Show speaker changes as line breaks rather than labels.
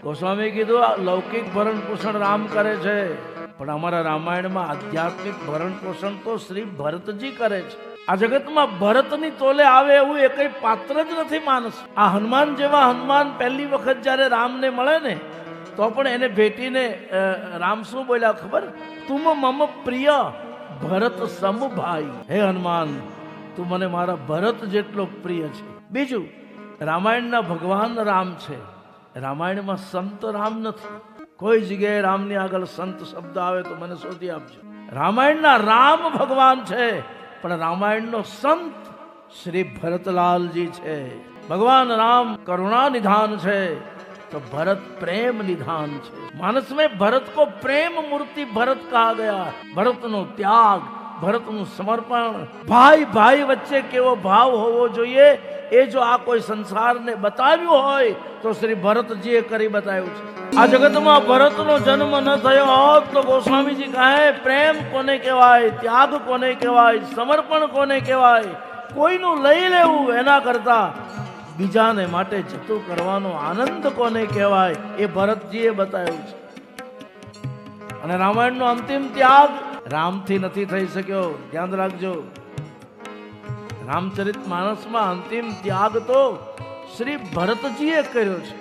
ગોસ્વામી કીધું આ લૌકિક ભરણ પોષણ રામ કરે છે, પણ અમારા રામાયણમાં આધ્યાત્મિક ભરણ પોષણ તો શ્રી ભરતજી કરે છે. આ જગતમાં ભરતની તોલે આવે એવું એ કઈ પાત્ર જ નથી માણસ. આ હનુમાન જેવા હનુમાન પહેલી વખત જ્યારે રામને મળે ને તો પણ એને ભેટીને રામ શું બોલ્યા ખબર? તુમ મમ પ્રિય ભરત સમ ભાઈ. હે હનુમાન, તું મને મારા ભરત જેટલો પ્રિય છે. બીજું, રામાયણના ભગવાન રામ છે, રામાયણમાં સંત રામ નથી. કોઈ જગ્યાએ રામની આગળ સંત શબ્દ આવે તો મને શોધી આપજો. રામાયણના રામ ભગવાન છે, પણ રામાયણનો સંત શ્રી ભરતલાલજી છે. ભગવાન રામ કरुणा निधान છે तो भरत प्रेम निधान છે. मानस में भरत को प्रेम मूर्ति भरत कहा गया. भरत नो त्याग, भरत નું સમર્પણ, ભાઈ ભાઈ વચ્ચે કેવો ભાવ હોવો જોઈએ એ જો આ કોઈ સંસારને બતાવ્યું હોય તો શ્રી ભરતજીએ કરી બતાવ્યું છે. આ જગતમાં ભરતનો જન્મ ન થયો હોત તો ગોસ્વામીજી કહે પ્રેમ કોને કહેવાય, ત્યાગ કોને કહેવાય, સમર્પણ કોને કહેવાય, કોઈનું લઈ લેવું એના કરતા બીજાને માટે જતું કરવાનો આનંદ કોને કહેવાય એ ભરતજીએ બતાવ્યું છે. અને રામાયણનો અંતિમ ત્યાગ રામથી નથી થઈ શક્યો. ધ્યાન રાખજો, રામચરિત માનસમાં અંતિમ ત્યાગ તો શ્રી ભરતજીએ કર્યો છે.